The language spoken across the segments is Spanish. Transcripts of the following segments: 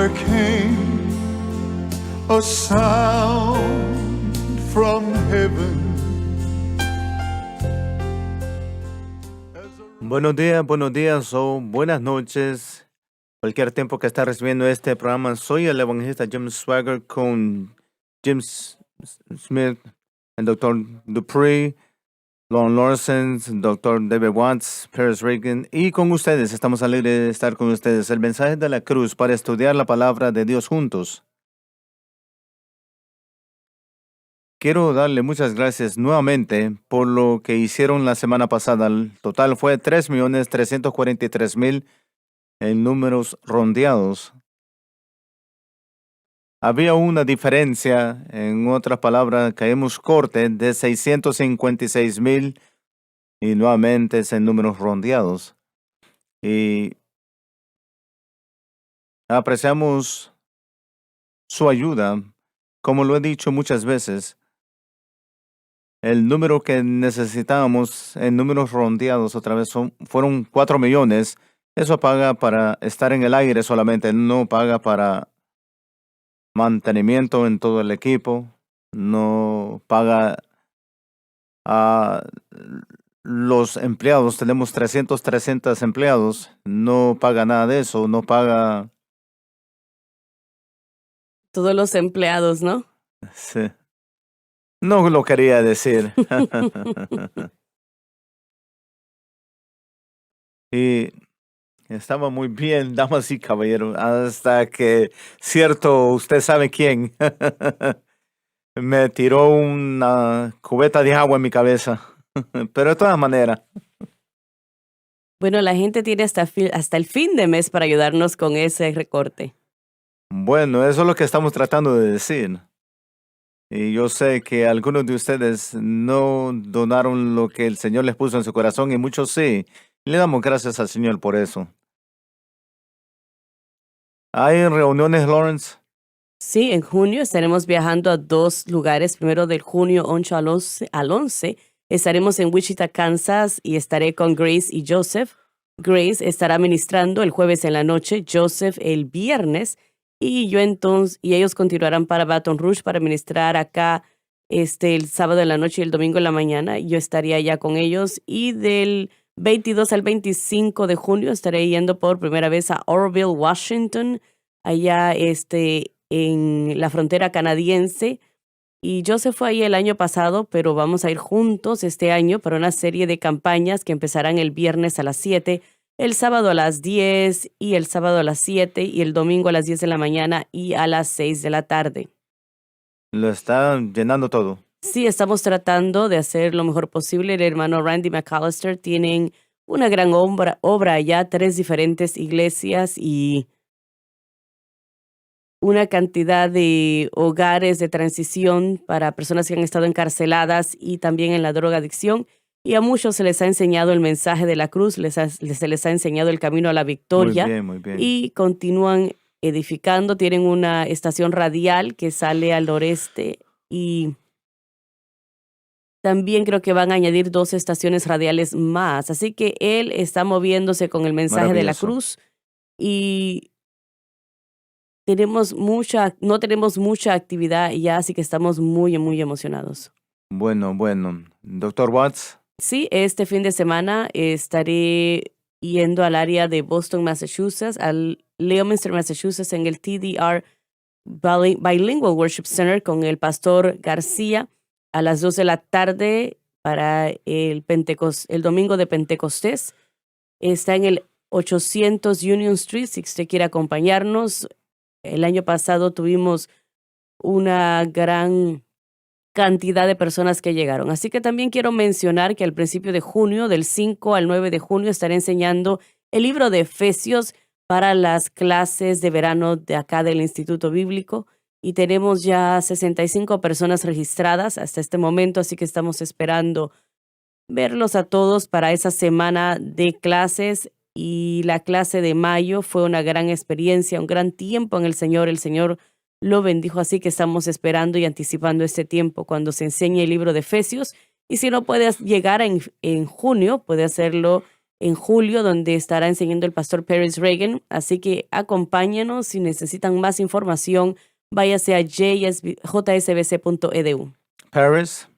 there came a sound from heaven. Buenos días o buenas noches. Cualquier tiempo que está recibiendo este programa, soy el evangelista Jim Swagger con Jim Smith, el Dr. Dupree, Lon Lawrence, Dr. David Watts, Paris Reagan, y con ustedes. Estamos alegres de estar con ustedes. El mensaje de la cruz para estudiar la palabra de Dios juntos. Quiero darle muchas gracias nuevamente por lo que hicieron la semana pasada. El total fue 3.343.000 en números rondeados. Había una diferencia, en otras palabras, caímos corte de 656.000 y nuevamente es en números rondeados. Y apreciamos su ayuda. Como lo he dicho muchas veces, el número que necesitábamos en números rondeados otra vez fueron 4 millones. Eso paga para estar en el aire solamente, no paga para mantenimiento en todo el equipo, no paga a los empleados. Tenemos 300 empleados, no paga nada de eso, no paga... Todos los empleados, ¿no? Sí. No lo quería decir. Y estaba muy bien, damas y caballeros, hasta que usted sabe quién, me tiró una cubeta de agua en mi cabeza. Pero de todas maneras. Bueno, la gente tiene hasta el fin de mes para ayudarnos con ese recorte. Bueno, eso es lo que estamos tratando de decir. Y yo sé que algunos de ustedes no donaron lo que el Señor les puso en su corazón y muchos sí. Le damos gracias al Señor por eso. ¿Hay reuniones, Lawrence? Sí, en junio estaremos viajando a 2 lugares. Primero del junio 8 al 11 estaremos en Wichita, Kansas, y estaré con Grace y Joseph. Grace estará ministrando el jueves en la noche, Joseph el viernes, y ellos continuarán para Baton Rouge para ministrar acá el sábado en la noche y el domingo en la mañana. Yo estaría allá con ellos, y del 22 al 25 de junio estaré yendo por primera vez a Oroville, Washington, allá en la frontera canadiense. Y Joseph fue ahí el año pasado, pero vamos a ir juntos este año para una serie de campañas que empezarán el viernes a las 7, el sábado a las 10 y el sábado a las 7 y el domingo a las 10 de la mañana y a las 6 de la tarde. Lo están llenando todo. Sí, estamos tratando de hacer lo mejor posible. El hermano Randy McAllister tienen una gran obra allá, 3 diferentes iglesias y una cantidad de hogares de transición para personas que han estado encarceladas y también en la drogadicción. Y a muchos se les ha enseñado el mensaje de la cruz, se les ha enseñado el camino a la victoria. Muy bien, muy bien. Y continúan edificando. Tienen una estación radial que sale al noreste y también creo que van a añadir 2 estaciones radiales más. Así que él está moviéndose con el mensaje de la cruz y no tenemos mucha actividad ya, así que estamos muy, muy emocionados. Bueno. Dr. Watts. Sí, este fin de semana estaré yendo al área de Boston, Massachusetts, al Leominster, Massachusetts, en el TDR Bilingual Worship Center con el pastor García a las 2 de la tarde para el domingo de Pentecostés. Está en el 800 Union Street, si usted quiere acompañarnos. El año pasado tuvimos una gran cantidad de personas que llegaron. Así que también quiero mencionar que al principio de junio, del 5 al 9 de junio, estaré enseñando el libro de Efesios para las clases de verano de acá del Instituto Bíblico. Y tenemos ya 65 personas registradas hasta este momento, así que estamos esperando verlos a todos para esa semana de clases. Y la clase de mayo fue una gran experiencia, un gran tiempo en el Señor. El Señor lo bendijo, así que estamos esperando y anticipando este tiempo cuando se enseñe el libro de Efesios. Y si no puedes llegar en junio, puede hacerlo en julio, donde estará enseñando el pastor Paris Reagan. Así que acompáñenos. Si necesitan más información, váyase a jsbc.edu. Paris.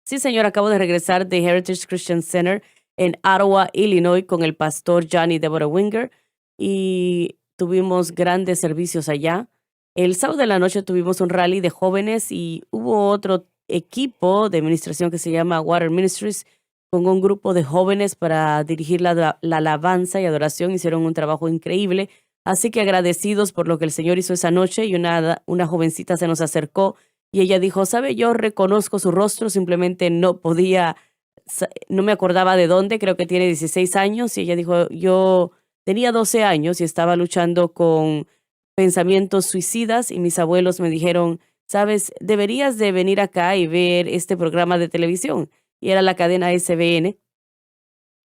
Sí, señor, acabo de regresar de Heritage Christian Center en Ottawa, Illinois, con el pastor John y Deborah Winger, y tuvimos grandes servicios allá. El sábado de la noche tuvimos un rally de jóvenes y hubo otro equipo de administración que se llama Water Ministries, con un grupo de jóvenes para dirigir la alabanza y adoración. Hicieron un trabajo increíble, así que agradecidos por lo que el Señor hizo esa noche. Y una jovencita se nos acercó y ella dijo, ¿sabe? Yo reconozco su rostro, simplemente no me acordaba de dónde. Creo que tiene 16 años y ella dijo, yo tenía 12 años y estaba luchando con pensamientos suicidas y mis abuelos me dijeron, ¿sabes? Deberías de venir acá y ver este programa de televisión. Y era la cadena SBN.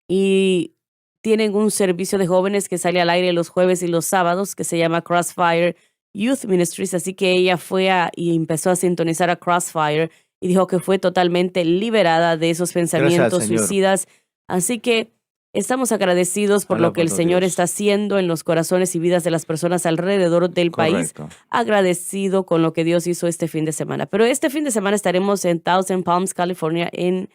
Y tienen un servicio de jóvenes que sale al aire los jueves y los sábados que se llama Crossfire Youth Ministries. Así que ella fue y empezó a sintonizar a Crossfire y dijo que fue totalmente liberada de esos pensamientos suicidas. Así que estamos agradecidos por lo que el Señor está haciendo en los corazones y vidas de las personas alrededor del país. Agradecido con lo que Dios hizo este fin de semana. Pero este fin de semana estaremos en Thousand Palms, California, en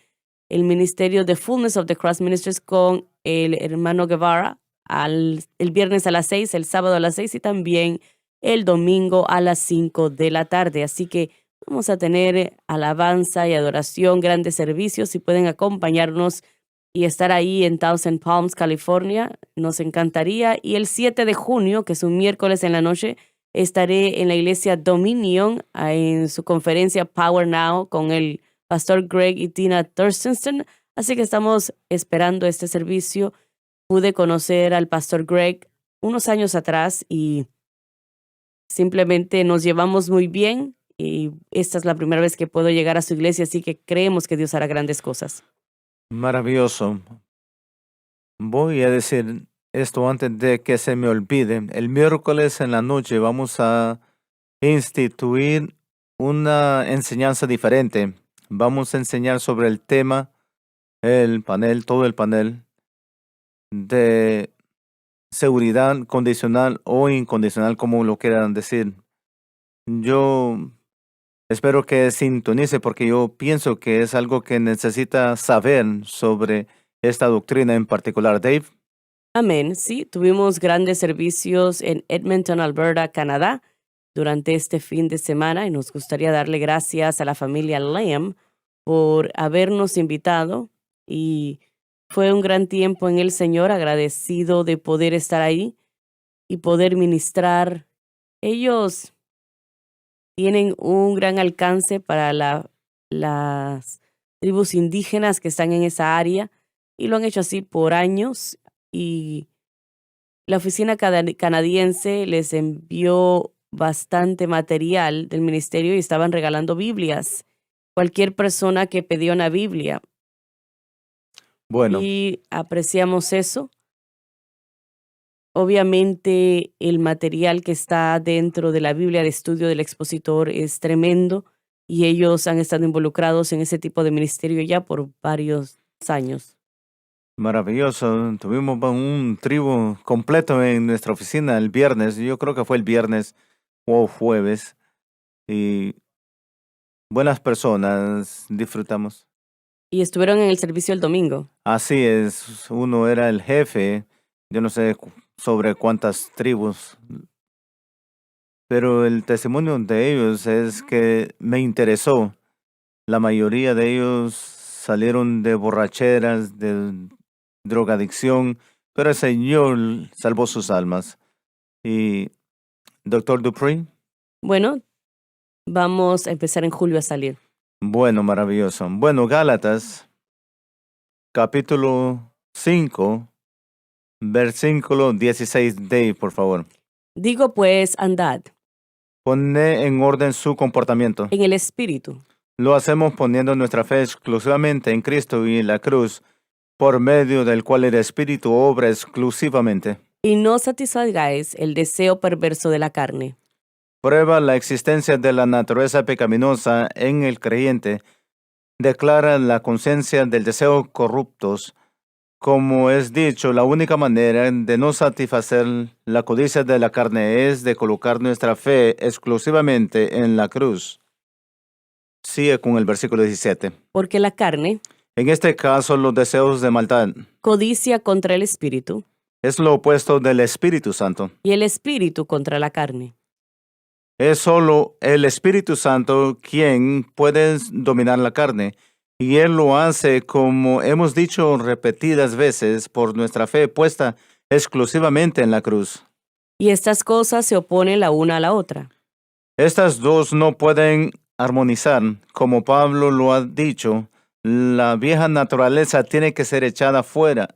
el ministerio de Fullness of the Cross Ministries con el hermano Guevara el viernes a las 6, el sábado a las 6 y también el domingo a las 5 de la tarde. Así que vamos a tener alabanza y adoración, grandes servicios. Si pueden acompañarnos y estar ahí en Thousand Palms, California, nos encantaría. Y el 7 de junio, que es un miércoles en la noche, estaré en la iglesia Dominion en su conferencia Power Now con el pastor Greg y Tina Thurston. Así que estamos esperando este servicio. Pude conocer al pastor Greg unos años atrás y simplemente nos llevamos muy bien. Y esta es la primera vez que puedo llegar a su iglesia, así que creemos que Dios hará grandes cosas. Maravilloso. Voy a decir esto antes de que se me olvide. El miércoles en la noche vamos a instituir una enseñanza diferente. Vamos a enseñar sobre el tema, todo el panel de seguridad condicional o incondicional, como lo quieran decir. Yo espero que sintonice porque yo pienso que es algo que necesita saber sobre esta doctrina en particular. Dave. Amén. Sí, tuvimos grandes servicios en Edmonton, Alberta, Canadá, durante este fin de semana y nos gustaría darle gracias a la familia Lamb por habernos invitado y fue un gran tiempo en el Señor, agradecido de poder estar ahí y poder ministrar. Ellos tienen un gran alcance para las tribus indígenas que están en esa área y lo han hecho así por años. Y la oficina canadiense les envió bastante material del ministerio y estaban regalando Biblias. Cualquier persona que pedía una Biblia. Bueno. Y apreciamos eso. Obviamente el material que está dentro de la Biblia de estudio del expositor es tremendo y ellos han estado involucrados en ese tipo de ministerio ya por varios años. Maravilloso. Tuvimos un tribu completo en nuestra oficina el viernes. Yo creo que fue el viernes o jueves. Y buenas personas, disfrutamos. Y estuvieron en el servicio el domingo. Así es. Uno era el jefe. Yo no sé sobre cuántas tribus. Pero el testimonio de ellos es que me interesó. La mayoría de ellos salieron de borracheras, de drogadicción, pero el Señor salvó sus almas. Y Dr. Dupree. Bueno, vamos a empezar en julio a salir. Bueno, maravilloso. Bueno, Gálatas, capítulo 5, versículo 16, Dave, por favor. Digo pues, andad. Pone en orden su comportamiento. En el espíritu. Lo hacemos poniendo nuestra fe exclusivamente en Cristo y en la cruz, por medio del cual el Espíritu obra exclusivamente. Y no satisfagáis el deseo perverso de la carne. Prueba la existencia de la naturaleza pecaminosa en el creyente. Declara la conciencia del deseo corruptos Como es dicho, la única manera de no satisfacer la codicia de la carne es de colocar nuestra fe exclusivamente en la cruz. Sigue con el versículo 17. Porque la carne En este caso, los deseos de maldad codicia contra el espíritu es lo opuesto del Espíritu Santo. y el espíritu contra la carne. Es solo el Espíritu Santo quien puede dominar la carne, y Él lo hace, como hemos dicho repetidas veces, por nuestra fe puesta exclusivamente en la cruz. Y estas cosas se oponen la una a la otra, Estas dos no pueden armonizar, como Pablo lo ha dicho. La vieja naturaleza tiene que ser echada fuera,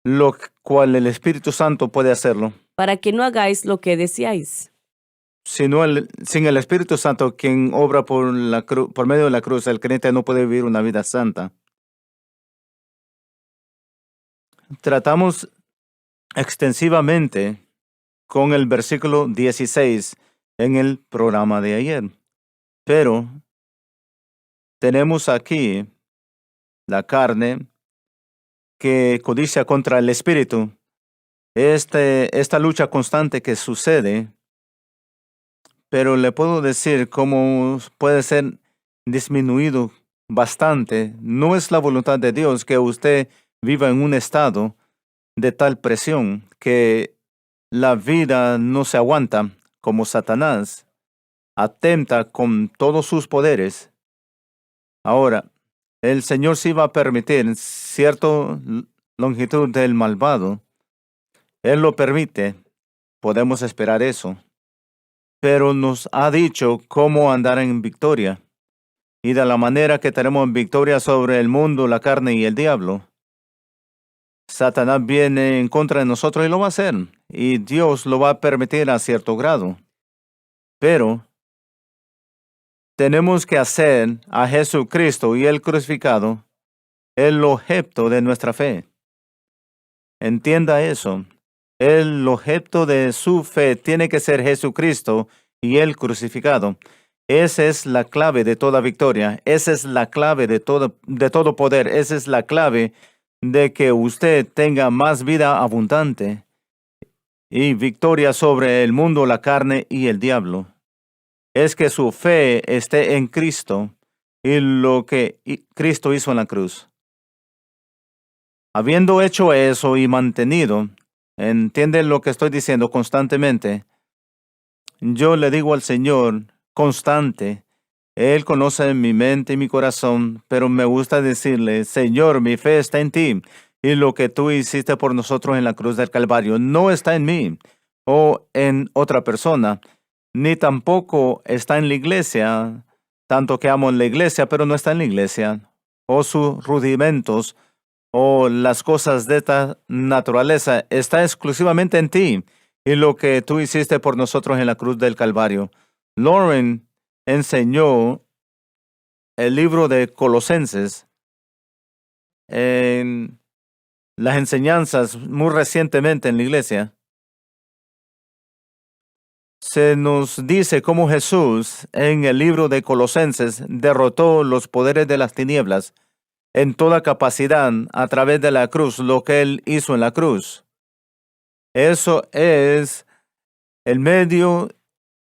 lo cual el Espíritu Santo puede hacerlo. para que no hagáis lo que deseáis. Sin el Espíritu Santo, quien obra por medio de la cruz, el creyente no puede vivir una vida santa. Tratamos extensivamente con el versículo 16 en el programa de ayer, pero tenemos aquí la carne que codicia contra el Espíritu. Esta lucha constante que sucede, pero le puedo decir cómo puede ser disminuido bastante. No es la voluntad de Dios que usted viva en un estado de tal presión que la vida no se aguanta, como Satanás atenta con todos sus poderes. Ahora, el Señor sí va a permitir cierta longitud del malvado. Él lo permite. Podemos esperar eso. Pero nos ha dicho cómo andar en victoria. Y de la manera que tenemos victoria sobre el mundo, la carne y el diablo. Satanás viene en contra de nosotros y lo va a hacer. Y Dios lo va a permitir a cierto grado. Pero tenemos que hacer a Jesucristo y el crucificado el objeto de nuestra fe. Entienda eso. El objeto de su fe tiene que ser Jesucristo y el crucificado. Esa es la clave de toda victoria. Esa es la clave de todo poder. Esa es la clave de que usted tenga más vida abundante y victoria sobre el mundo, la carne y el diablo. Es que su fe esté en Cristo y lo que Cristo hizo en la cruz. Habiendo hecho eso y mantenido, entiende lo que estoy diciendo constantemente. Yo le digo al Señor constante, Él conoce mi mente y mi corazón, pero me gusta decirle, Señor, mi fe está en ti, y lo que tú hiciste por nosotros en la cruz del Calvario no está en mí o en otra persona, ni tampoco está en la iglesia, tanto que amo la iglesia, pero no está en la iglesia, o sus rudimentos, o las cosas de esta naturaleza, está exclusivamente en ti y lo que tú hiciste por nosotros en la cruz del Calvario. Lauren enseñó el libro de Colosenses en las enseñanzas muy recientemente en la iglesia. Se nos dice cómo Jesús en el libro de Colosenses derrotó los poderes de las tinieblas en toda capacidad a través de la cruz, lo que Él hizo en la cruz. Eso es el medio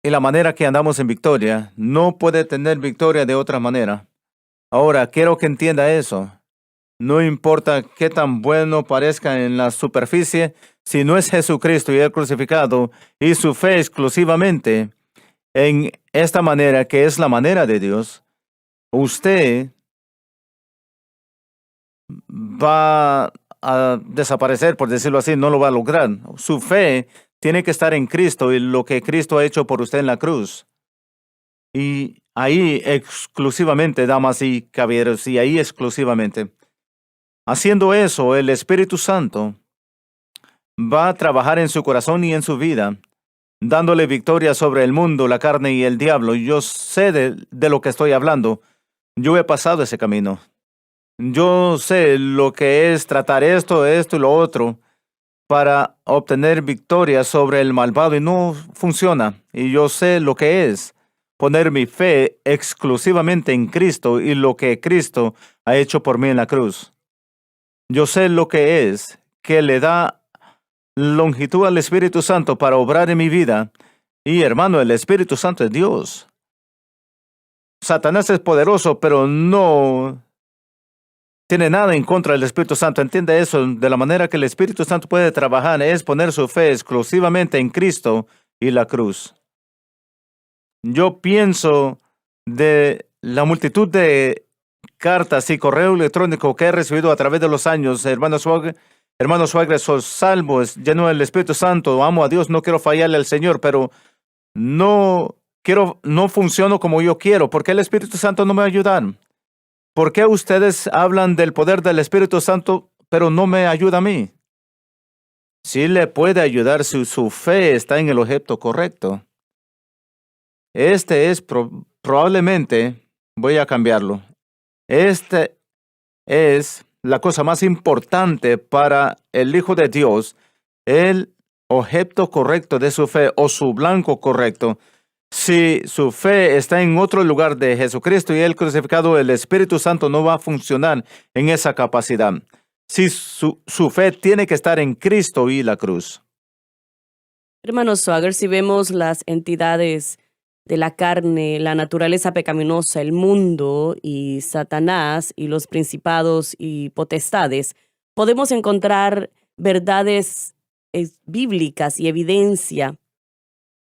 y la manera que andamos en victoria. No puede tener victoria de otra manera. Ahora, quiero que entienda eso. No importa qué tan bueno parezca en la superficie, si no es Jesucristo y el crucificado y su fe exclusivamente en esta manera, que es la manera de Dios, usted va a desaparecer, por decirlo así, no lo va a lograr. Su fe tiene que estar en Cristo y lo que Cristo ha hecho por usted en la cruz. Y ahí exclusivamente, damas y caballeros, y ahí exclusivamente. Haciendo eso, el Espíritu Santo va a trabajar en su corazón y en su vida, dándole victoria sobre el mundo, la carne y el diablo. Yo sé de lo que estoy hablando. Yo he pasado ese camino. Yo sé lo que es tratar esto y lo otro para obtener victoria sobre el malvado y no funciona. Y yo sé lo que es poner mi fe exclusivamente en Cristo y lo que Cristo ha hecho por mí en la cruz. Yo sé lo que es que le da longitud al Espíritu Santo para obrar en mi vida. Y hermano, el Espíritu Santo es Dios. Satanás es poderoso, pero no tiene nada en contra del Espíritu Santo. Entiende eso. De la manera que el Espíritu Santo puede trabajar es poner su fe exclusivamente en Cristo y la cruz. Yo pienso de la multitud de cartas y correo electrónico que he recibido a través de los años. Hermano Swagger, soy salvo, lleno del Espíritu Santo, amo a Dios, no quiero fallarle al Señor, pero no funciono como yo quiero. ¿Por qué el Espíritu Santo no me ayuda? ¿Por qué ustedes hablan del poder del Espíritu Santo, pero no me ayuda a mí? Sí le puede ayudar si su fe está en el objeto correcto. Este es probablemente, voy a cambiarlo. Este es la cosa más importante para el Hijo de Dios, el objeto correcto de su fe o su blanco correcto. Si su fe está en otro lugar de Jesucristo y el crucificado, el Espíritu Santo no va a funcionar en esa capacidad. Si su fe tiene que estar en Cristo y la cruz. Hermano Swagger, si vemos las entidades de la carne, la naturaleza pecaminosa, el mundo y Satanás y los principados y potestades, podemos encontrar verdades bíblicas y evidencia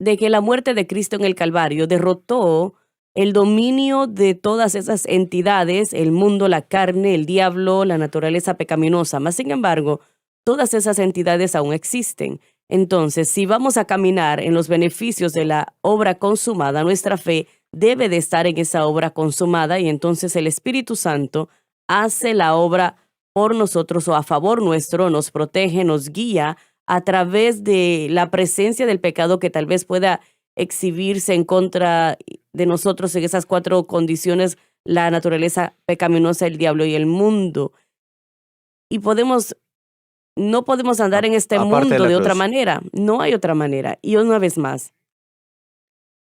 de que la muerte de Cristo en el Calvario derrotó el dominio de todas esas entidades, el mundo, la carne, el diablo, la naturaleza pecaminosa. Mas, sin embargo, todas esas entidades aún existen. Entonces, si vamos a caminar en los beneficios de la obra consumada, nuestra fe debe de estar en esa obra consumada y entonces el Espíritu Santo hace la obra por nosotros o a favor nuestro, nos protege, nos guía a través de la presencia del pecado que tal vez pueda exhibirse en contra de nosotros en esas 4 condiciones, la naturaleza pecaminosa, el diablo y el mundo. Y no podemos andar en este mundo de otra manera. No hay otra manera. Y una vez más,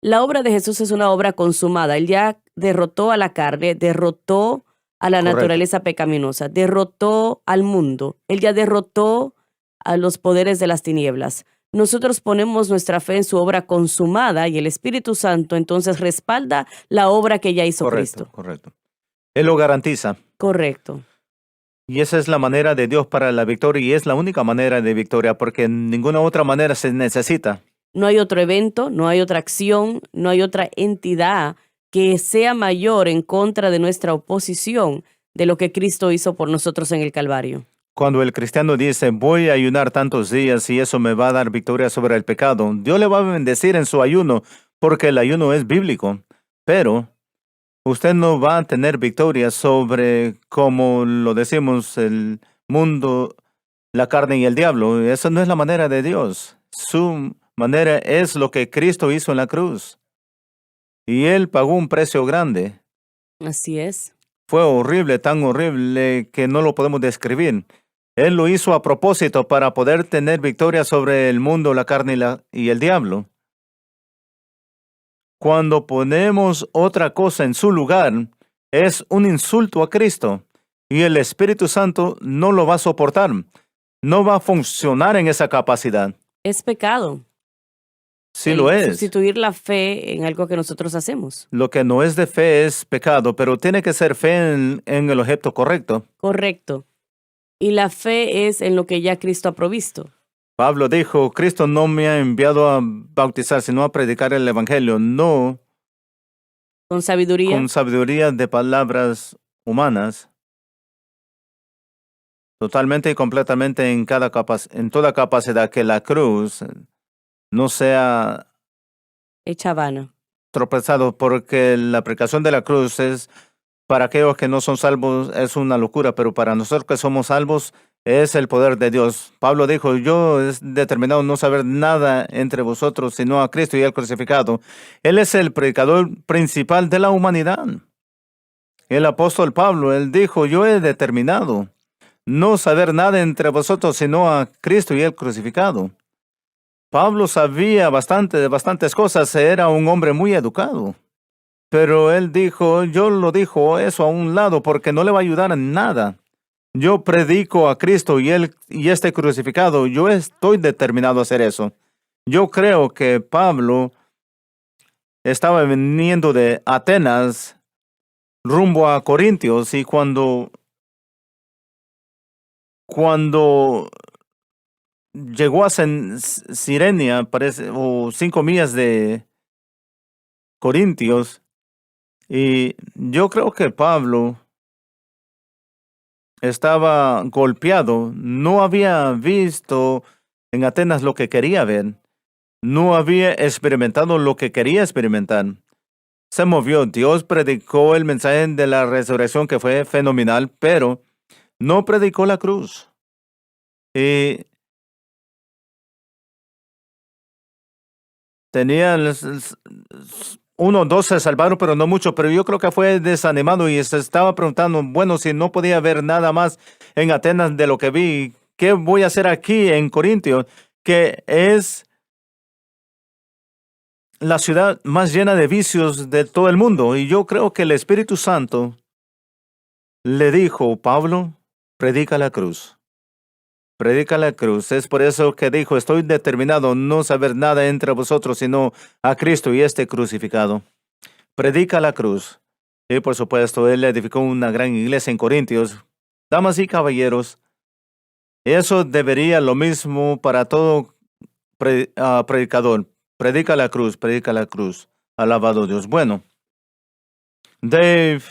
la obra de Jesús es una obra consumada. Él ya derrotó a la carne, derrotó a la naturaleza pecaminosa, derrotó al mundo. Él ya derrotó a los poderes de las tinieblas. Nosotros ponemos nuestra fe en su obra consumada y el Espíritu Santo entonces respalda la obra que ya hizo Cristo. Correcto. Él lo garantiza. Correcto. Y esa es la manera de Dios para la victoria y es la única manera de victoria porque ninguna otra manera se necesita. No hay otro evento, no hay otra acción, no hay otra entidad que sea mayor en contra de nuestra oposición de lo que Cristo hizo por nosotros en el Calvario. Cuando el cristiano dice, voy a ayunar tantos días y eso me va a dar victoria sobre el pecado, Dios le va a bendecir en su ayuno porque el ayuno es bíblico. Pero usted no va a tener victoria sobre, como lo decimos, el mundo, la carne y el diablo. Esa no es la manera de Dios. Su manera es lo que Cristo hizo en la cruz. Y Él pagó un precio grande. Así es. Fue horrible, tan horrible que no lo podemos describir. Él lo hizo a propósito para poder tener victoria sobre el mundo, la carne y el diablo. Cuando ponemos otra cosa en su lugar, es un insulto a Cristo y el Espíritu Santo no lo va a soportar. No va a funcionar en esa capacidad. Es pecado. Sí lo es. Sustituir la fe en algo que nosotros hacemos. Lo que no es de fe es pecado, pero tiene que ser fe en el objeto correcto. Correcto. Y la fe es en lo que ya Cristo ha provisto. Pablo dijo, Cristo no me ha enviado a bautizar, sino a predicar el Evangelio, no con sabiduría de palabras humanas, totalmente y completamente en toda capacidad, que la cruz no sea hecha vana. Tropezado, porque la aplicación de la cruz es para aquellos que no son salvos es una locura, pero para nosotros que somos salvos es el poder de Dios. Pablo dijo, yo he determinado no saber nada entre vosotros, sino a Cristo y el crucificado. Él es el predicador principal de la humanidad. El apóstol Pablo, él dijo, yo he determinado no saber nada entre vosotros, sino a Cristo y el crucificado. Pablo sabía de bastantes cosas, era un hombre muy educado. Pero él dijo, yo lo dijo eso a un lado porque no le va a ayudar en nada. yo predico a Cristo y este crucificado, yo estoy determinado a hacer eso. Yo creo que Pablo estaba viniendo de Atenas rumbo a Corintios y cuando llegó a Sirenia, parece, o 5 millas de Corintios, y yo creo que Pablo estaba golpeado, no había visto en Atenas lo que quería ver, no había experimentado lo que quería experimentar. Se movió, Dios predicó el mensaje de la resurrección que fue fenomenal, pero no predicó la cruz. Y tenían uno o dos se salvaron, pero no mucho. Pero yo creo que fue desanimado y se estaba preguntando, bueno, si no podía ver nada más en Atenas de lo que vi, ¿qué voy a hacer aquí en Corintios? Que es la ciudad más llena de vicios de todo el mundo. Y yo creo que el Espíritu Santo le dijo, Pablo, predica la cruz. Predica la cruz. Es por eso que dijo, estoy determinado a no saber nada entre vosotros, sino a Cristo y este crucificado. Predica la cruz. Y por supuesto, él edificó una gran iglesia en Corintios. Damas y caballeros, eso debería lo mismo para todo predicador. Predica la cruz, predica la cruz. Alabado Dios. Bueno, Dave,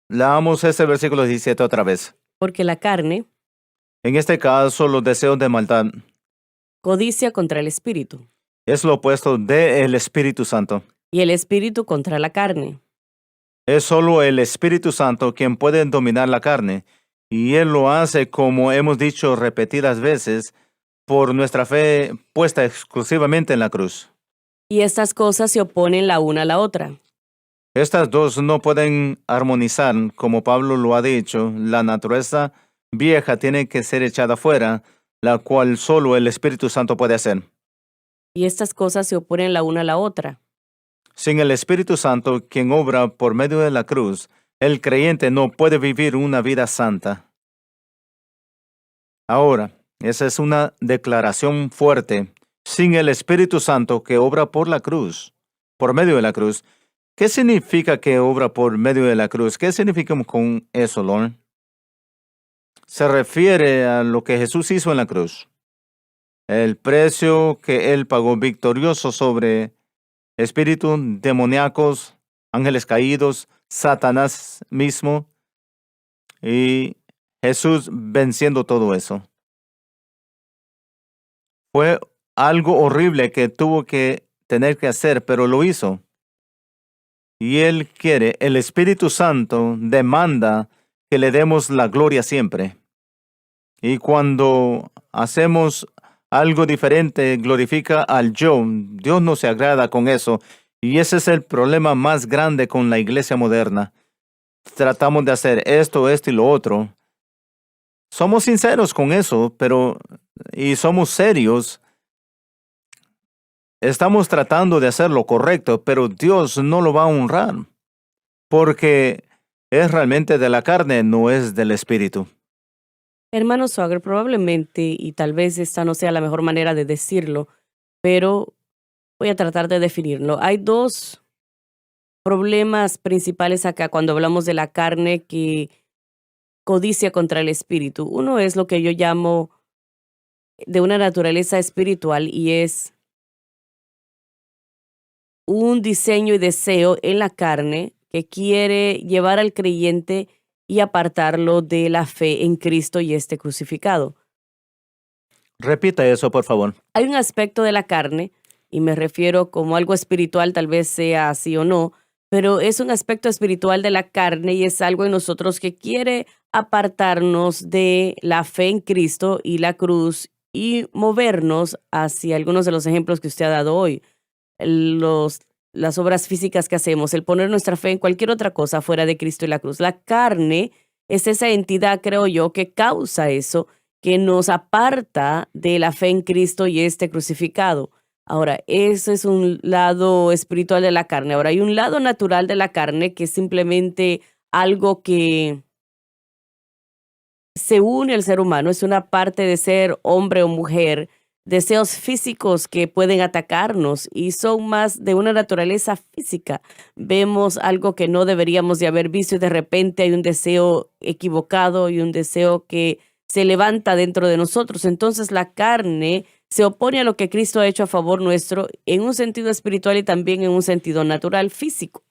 leamos ese versículo 17 otra vez. Porque la carne En este caso, los deseos de maldad codicia contra el espíritu, es lo opuesto del Espíritu Santo. y el espíritu contra la carne. Es solo el Espíritu Santo quien puede dominar la carne, y Él lo hace, como hemos dicho repetidas veces, por nuestra fe puesta exclusivamente en la cruz. Y estas cosas se oponen la una a la otra. Estas dos no pueden armonizar, como Pablo lo ha dicho. La naturaleza vieja tiene que ser echada fuera, la cual solo el Espíritu Santo puede hacer. Y estas cosas se oponen la una a la otra. Sin el Espíritu Santo, quien obra por medio de la cruz, el creyente no puede vivir una vida santa. Ahora, esa es una declaración fuerte. Sin el Espíritu Santo que obra por la cruz, por medio de la cruz. ¿Qué significa que obra por medio de la cruz? ¿Qué significa con eso, Lauren? Se refiere a lo que Jesús hizo en la cruz. El precio que Él pagó victorioso sobre espíritus demoníacos, ángeles caídos, Satanás mismo, y Jesús venciendo todo eso. Fue algo horrible que tuvo que tener que hacer, pero lo hizo. Y Él quiere, el Espíritu Santo demanda que le demos la gloria siempre. Y cuando hacemos algo diferente, glorifica al yo. Dios no se agrada con eso. Y ese es el problema más grande con la iglesia moderna. Tratamos de hacer esto y lo otro. Somos sinceros con eso, y somos serios. Estamos tratando de hacer lo correcto, pero Dios no lo va a honrar, porque es realmente de la carne, no es del espíritu. Hermano Swagger, probablemente, y tal vez esta no sea la mejor manera de decirlo, pero voy a tratar de definirlo. Hay dos problemas principales acá cuando hablamos de la carne que codicia contra el espíritu. Uno es lo que yo llamo de una naturaleza espiritual y es un diseño y deseo en la carne que quiere llevar al creyente y apartarlo de la fe en Cristo y este crucificado. Repita eso, por favor. Hay un aspecto de la carne, y me refiero como algo espiritual, tal vez sea así o no, pero es un aspecto espiritual de la carne y es algo en nosotros que quiere apartarnos de la fe en Cristo y la cruz y movernos hacia algunos de los ejemplos que usted ha dado hoy. Las obras físicas que hacemos, el poner nuestra fe en cualquier otra cosa fuera de Cristo y la cruz. La carne es esa entidad, creo yo, que causa eso, que nos aparta de la fe en Cristo y este crucificado. Ahora, ese es un lado espiritual de la carne. Ahora, hay un lado natural de la carne que es simplemente algo que se une al ser humano, es una parte de ser hombre o mujer, deseos físicos que pueden atacarnos y son más de una naturaleza física. Vemos algo que no deberíamos de haber visto y de repente hay un deseo equivocado y un deseo que se levanta dentro de nosotros. Entonces la carne se opone a lo que Cristo ha hecho a favor nuestro en un sentido espiritual y también en un sentido natural, físico.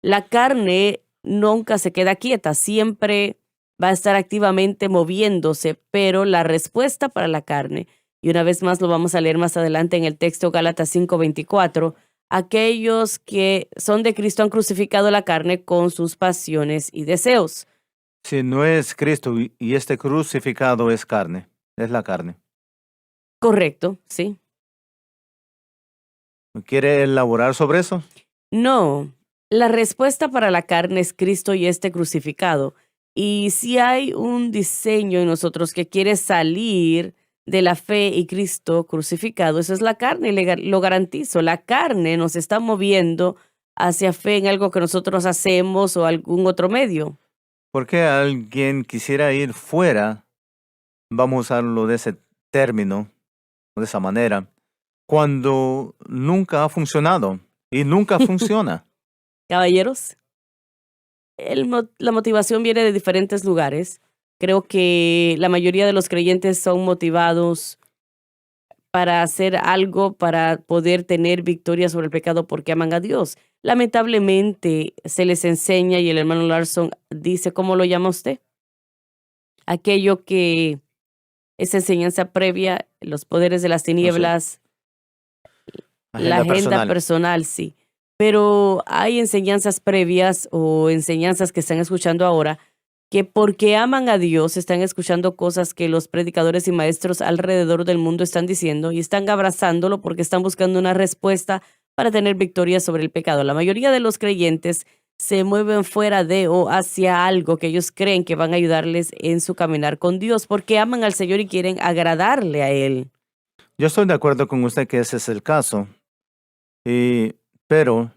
La carne nunca se queda quieta, siempre va a estar activamente moviéndose, pero la respuesta para la carne, y una vez más lo vamos a leer más adelante en el texto Gálatas 5:24, aquellos que son de Cristo han crucificado la carne con sus pasiones y deseos. Si no es Cristo y este crucificado es carne, es la carne. Correcto, ¿sí? ¿Quiere elaborar sobre eso? No, la respuesta para la carne es Cristo y este crucificado. Y si hay un diseño en nosotros que quiere salir de la fe y Cristo crucificado, eso es la carne, y lo garantizo. La carne nos está moviendo hacia fe en algo que nosotros hacemos o algún otro medio. ¿Por qué alguien quisiera ir fuera, vamos a usarlo de ese término, o de esa manera, cuando nunca ha funcionado y nunca funciona? Caballeros, la motivación viene de diferentes lugares. Creo que la mayoría de los creyentes son motivados para hacer algo para poder tener victoria sobre el pecado porque aman a Dios. Lamentablemente se les enseña y el hermano Larson dice, ¿cómo lo llama usted? Aquello que es enseñanza previa, los poderes de las tinieblas, la agenda personal, sí. Pero hay enseñanzas previas o enseñanzas que están escuchando ahora que porque aman a Dios están escuchando cosas que los predicadores y maestros alrededor del mundo están diciendo y están abrazándolo porque están buscando una respuesta para tener victoria sobre el pecado. La mayoría de los creyentes se mueven fuera de o hacia algo que ellos creen que van a ayudarles en su caminar con Dios porque aman al Señor y quieren agradarle a Él. Yo estoy de acuerdo con usted que ese es el caso, pero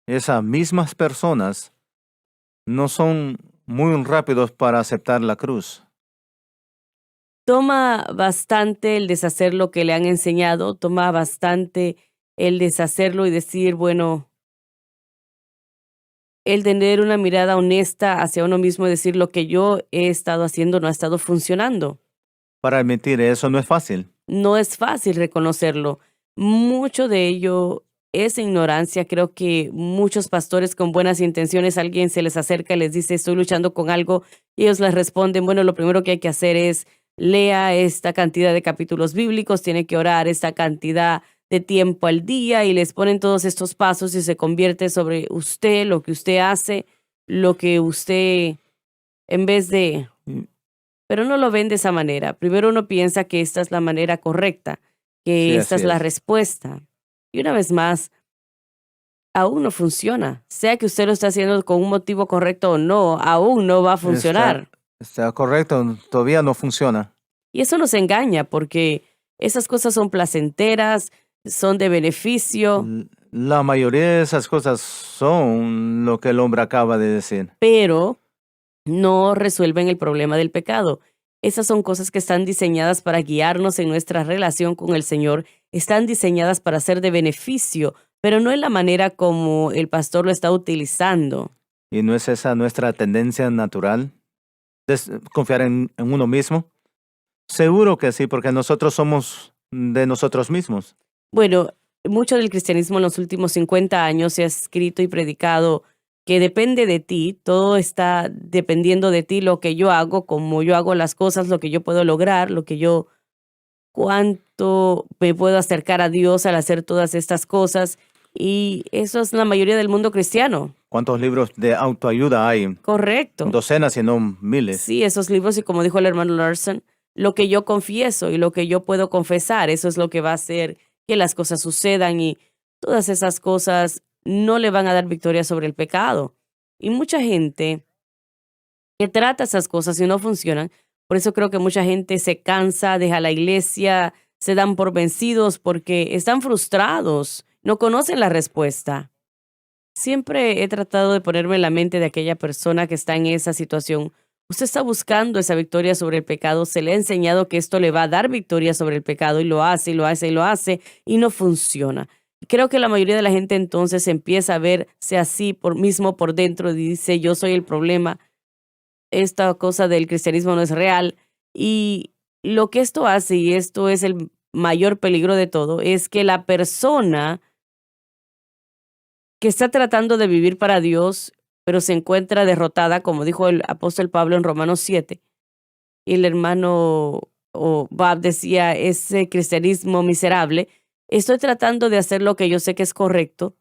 esas mismas personas no son muy rápidos para aceptar la cruz. Toma bastante el deshacer lo que le han enseñado, toma bastante el deshacerlo y decir, bueno, el tener una mirada honesta hacia uno mismo y decir lo que yo he estado haciendo no ha estado funcionando. Para admitir eso no es fácil. No es fácil reconocerlo. Mucho de ello es ignorancia. Creo que muchos pastores con buenas intenciones, alguien se les acerca y les dice, estoy luchando con algo, y ellos les responden, bueno, lo primero que hay que hacer es lea esta cantidad de capítulos bíblicos, tiene que orar esta cantidad de tiempo al día, y les ponen todos estos pasos y se convierte sobre usted, lo que usted hace, lo que usted, en vez de... Pero no lo ven de esa manera. Primero uno piensa que esta es la manera correcta, que Sí, esta es así la es. respuesta. Y una vez más, aún no funciona. Sea que usted lo esté haciendo con un motivo correcto o no, aún no va a funcionar. Está correcto, todavía no funciona. Y eso nos engaña porque esas cosas son placenteras, son de beneficio, La mayoría de esas cosas son lo que el hombre acaba de decir. pero no resuelven el problema del pecado. Esas son cosas que están diseñadas para guiarnos en nuestra relación con el Señor, están diseñadas para ser de beneficio, pero no en la manera como el pastor lo está utilizando. ¿Y no es esa nuestra tendencia natural? ¿Confiar en uno mismo? Seguro que sí, porque nosotros somos de nosotros mismos. Bueno, mucho del cristianismo en los últimos 50 años se ha escrito y predicado que depende de ti, todo está dependiendo de ti, lo que yo hago, cómo yo hago las cosas, lo que yo puedo lograr, cuánto me puedo acercar a Dios al hacer todas estas cosas. Y eso es la mayoría del mundo cristiano. ¿Cuántos libros de autoayuda hay? Correcto. Docenas, si no miles. Sí, esos libros, y como dijo el hermano Larson, lo que yo confieso y lo que yo puedo confesar, eso es lo que va a hacer que las cosas sucedan, y todas esas cosas no le van a dar victoria sobre el pecado. Y mucha gente que trata esas cosas y no funcionan, por eso creo que mucha gente se cansa, deja la iglesia, se dan por vencidos porque están frustrados, no conocen la respuesta. Siempre he tratado de ponerme en la mente de aquella persona que está en esa situación. Usted está buscando esa victoria sobre el pecado, se le ha enseñado que esto le va a dar victoria sobre el pecado y lo hace y lo hace y lo hace y no funciona. Creo que la mayoría de la gente entonces empieza a verse así mismo por dentro y dice, yo soy el problema, esta cosa del cristianismo no es real. Y lo que esto hace, y esto es el mayor peligro de todo, es que la persona que está tratando de vivir para Dios, pero se encuentra derrotada, como dijo el apóstol Pablo en Romanos 7, y el hermano Bob decía, ese cristianismo miserable, estoy tratando de hacer lo que yo sé que es correcto,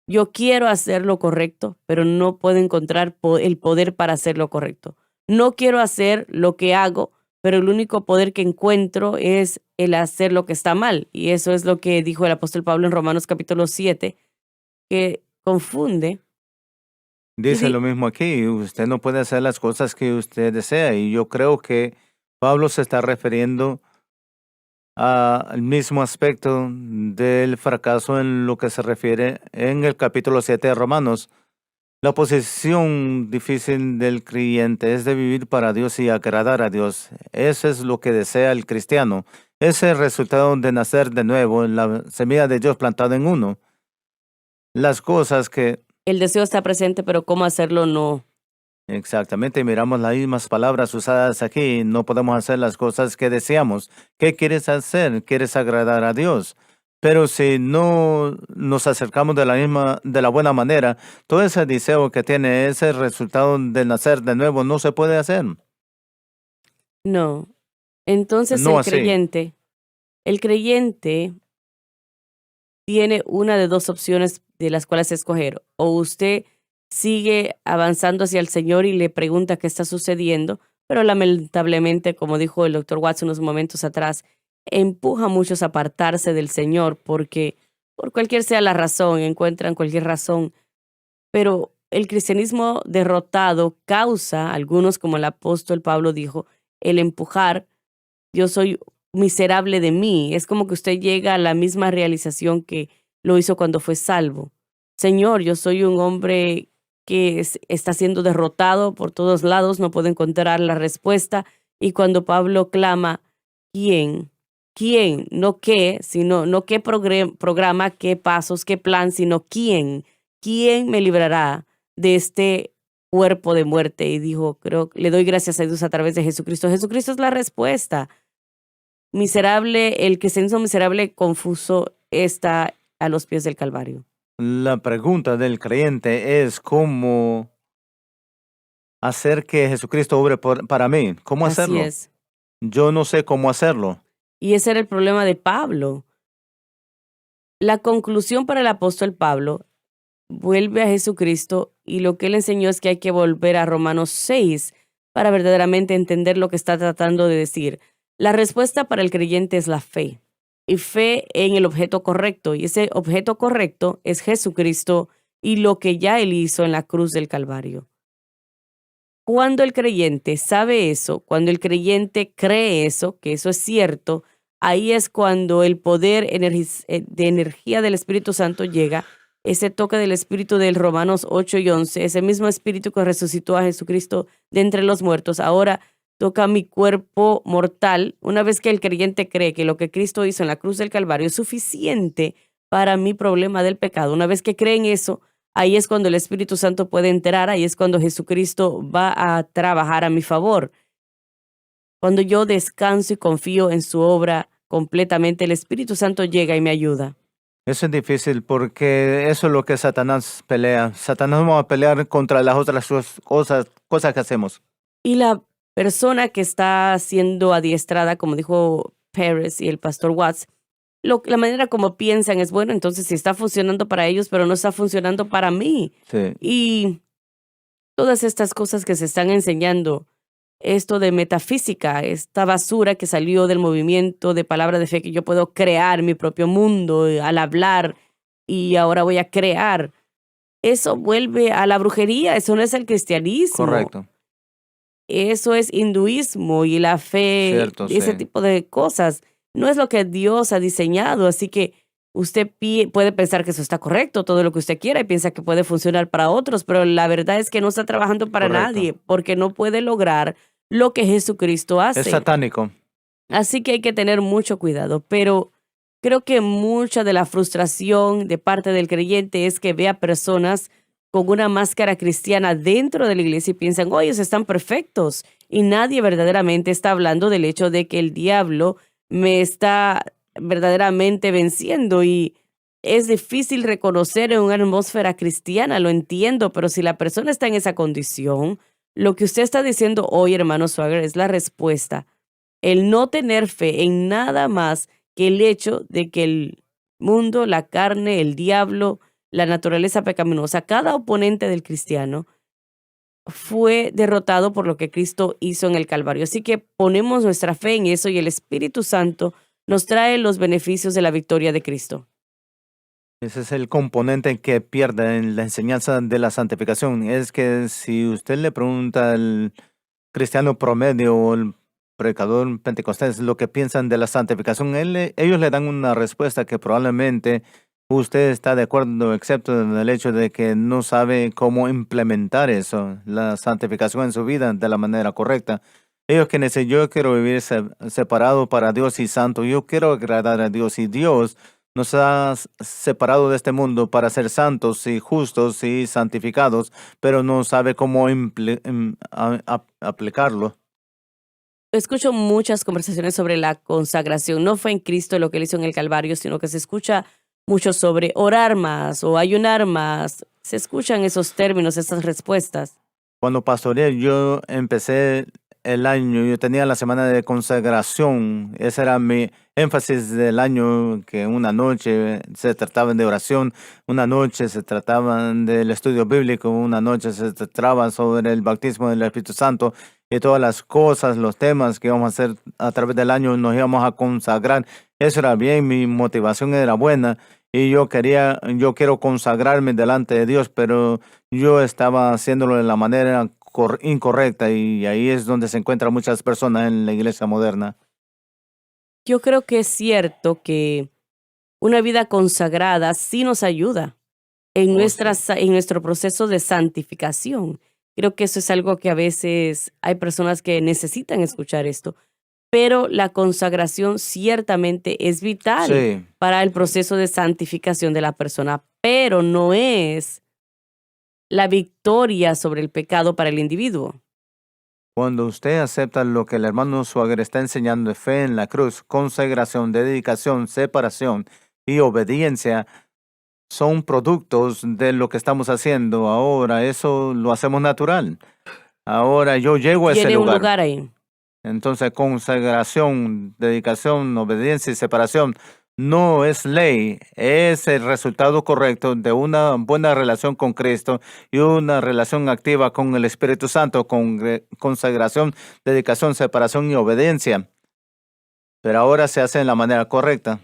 yo quiero hacer lo correcto, pero no puedo encontrar el poder para hacer lo correcto. No quiero hacer lo que hago, pero el único poder que encuentro es el hacer lo que está mal. Y eso es lo que dijo el apóstol Pablo en Romanos capítulo 7, que confunde. Dice lo mismo aquí, usted no puede hacer las cosas que usted desea. Y yo creo que Pablo se está refiriendo al mismo aspecto del fracaso en lo que se refiere en el capítulo 7 de Romanos. La posición difícil del creyente es de vivir para Dios y agradar a Dios. Eso es lo que desea el cristiano. Ese es el resultado de nacer de nuevo, la semilla de Dios plantada en uno. Las cosas que... El deseo está presente, pero cómo hacerlo no. Exactamente, miramos las mismas palabras usadas aquí. No podemos hacer las cosas que deseamos. ¿Qué quieres hacer? ¿Quieres agradar a Dios? Pero si no nos acercamos de la buena manera, todo ese deseo que tiene, ese resultado de nacer de nuevo, no se puede hacer. No. Entonces No así. el creyente tiene una de dos opciones de las cuales escoger. O usted sigue avanzando hacia el Señor y le pregunta qué está sucediendo, pero lamentablemente, como dijo el doctor Watson unos momentos atrás, empuja a muchos a apartarse del Señor porque por cualquier sea la razón, encuentran cualquier razón. Pero el cristianismo derrotado causa, algunos como el apóstol Pablo dijo, el empujar, yo soy miserable de mí. Es como que usted llega a la misma realización que lo hizo cuando fue salvo. Señor, yo soy un hombre que está siendo derrotado por todos lados, no puedo encontrar la respuesta. Y cuando Pablo clama, ¿quién? ¿Quién? No qué, sino no qué programa, qué pasos, qué plan, sino quién. ¿Quién me librará de este cuerpo de muerte? Y dijo, le doy gracias a Dios a través de Jesucristo. Jesucristo es la respuesta. Miserable, el cristianismo miserable confuso está a los pies del Calvario. La pregunta del creyente es cómo hacer que Jesucristo obre para mí. ¿Cómo Así hacerlo? es. Yo no sé cómo hacerlo. Y ese era el problema de Pablo. La conclusión para el apóstol Pablo vuelve a Jesucristo y lo que él enseñó es que hay que volver a Romanos 6 para verdaderamente entender lo que está tratando de decir. La respuesta para el creyente es la fe y fe en el objeto correcto, y ese objeto correcto es Jesucristo y lo que ya él hizo en la cruz del Calvario. Cuando el creyente sabe eso, cuando el creyente cree eso, que eso es cierto, ahí es cuando el poder de energía del Espíritu Santo llega, ese toque del Espíritu del Romanos 8 y 11, ese mismo Espíritu que resucitó a Jesucristo de entre los muertos, ahora toca mi cuerpo mortal. Una vez que el creyente cree que lo que Cristo hizo en la cruz del Calvario es suficiente para mi problema del pecado, una vez que creen eso, ahí es cuando el Espíritu Santo puede entrar, ahí es cuando Jesucristo va a trabajar a mi favor. Cuando yo descanso y confío en su obra completamente, el Espíritu Santo llega y me ayuda. Eso es difícil porque eso es lo que Satanás pelea. Satanás va a pelear contra las otras cosas que hacemos. Y la persona que está siendo adiestrada, como dijo Pérez y el pastor Watts, la manera como piensan es, bueno, entonces si está funcionando para ellos, pero no está funcionando para mí. Sí. Y todas estas cosas que se están enseñando, esto de metafísica, esta basura que salió del movimiento de palabra de fe, que yo puedo crear mi propio mundo al hablar y ahora voy a crear, eso vuelve a la brujería, eso no es el cristianismo. Correcto. Eso es hinduismo y la fe, Cierto, ese sí. tipo de cosas. No es lo que Dios ha diseñado, así que Usted puede pensar que eso está correcto, todo lo que usted quiera, y piensa que puede funcionar para otros, pero la verdad es que no está trabajando para Correcto. nadie, porque no puede lograr lo que Jesucristo Es hace. satánico. Así que hay que tener mucho cuidado, pero creo que mucha de la frustración de parte del creyente es que vea personas con una máscara cristiana dentro de la iglesia y piensan, oh, ellos están perfectos. Y nadie verdaderamente está hablando del hecho de que el diablo me está verdaderamente venciendo, y es difícil reconocer en una atmósfera cristiana, lo entiendo, pero si la persona está en esa condición, lo que usted está diciendo hoy, hermano Swagger, es la respuesta. El no tener fe en nada más que el hecho de que el mundo, la carne, el diablo, la naturaleza pecaminosa, cada oponente del cristiano fue derrotado por lo que Cristo hizo en el Calvario. Así que ponemos nuestra fe en eso y el Espíritu Santo nos trae los beneficios de la victoria de Cristo. Ese es el componente que pierde en la enseñanza de la santificación. Es que si usted le pregunta al cristiano promedio o el predicador pentecostés lo que piensan de la santificación, ellos le dan una respuesta que probablemente usted está de acuerdo, excepto en el hecho de que no sabe cómo implementar eso, la santificación en su vida de la manera correcta. Ellos que dicen, yo quiero vivir separado para Dios y santo, yo quiero agradar a Dios, y Dios nos ha separado de este mundo para ser santos y justos y santificados, pero no sabe cómo aplicarlo. Escucho muchas conversaciones sobre la consagración. No fue en Cristo lo que él hizo en el Calvario, sino que se escucha mucho sobre orar más o ayunar más. Se escuchan esos términos, esas respuestas. Cuando pastoreé, yo empecé el año, yo tenía la semana de consagración. Ese era mi énfasis del año, que una noche se trataban de oración, una noche se trataban del estudio bíblico, una noche se trataba sobre el bautismo del Espíritu Santo, y todas las cosas, los temas que íbamos a hacer a través del año, nos íbamos a consagrar. Eso era bien, mi motivación era buena, y yo quiero consagrarme delante de Dios, pero yo estaba haciéndolo de la manera incorrecta, y ahí es donde se encuentran muchas personas en la iglesia moderna. Yo creo que es cierto que una vida consagrada sí nos ayuda en, en nuestro proceso de santificación. Creo que eso es algo que a veces hay personas que necesitan escuchar esto, pero la consagración ciertamente es vital Sí, para el proceso de santificación de la persona, pero no es la victoria sobre el pecado para el individuo. cuando usted acepta lo que el hermano Swagger está enseñando de fe en la cruz, consagración, dedicación, separación y obediencia, son productos de lo que estamos haciendo ahora. Eso lo hacemos natural. Ahora yo llego a ese Tiene un lugar. lugar ahí. Entonces, consagración, dedicación, obediencia y separación no es ley, es el resultado correcto de una buena relación con Cristo y una relación activa con el Espíritu Santo, con consagración, dedicación, separación y obediencia. Pero ahora se hace de la manera correcta.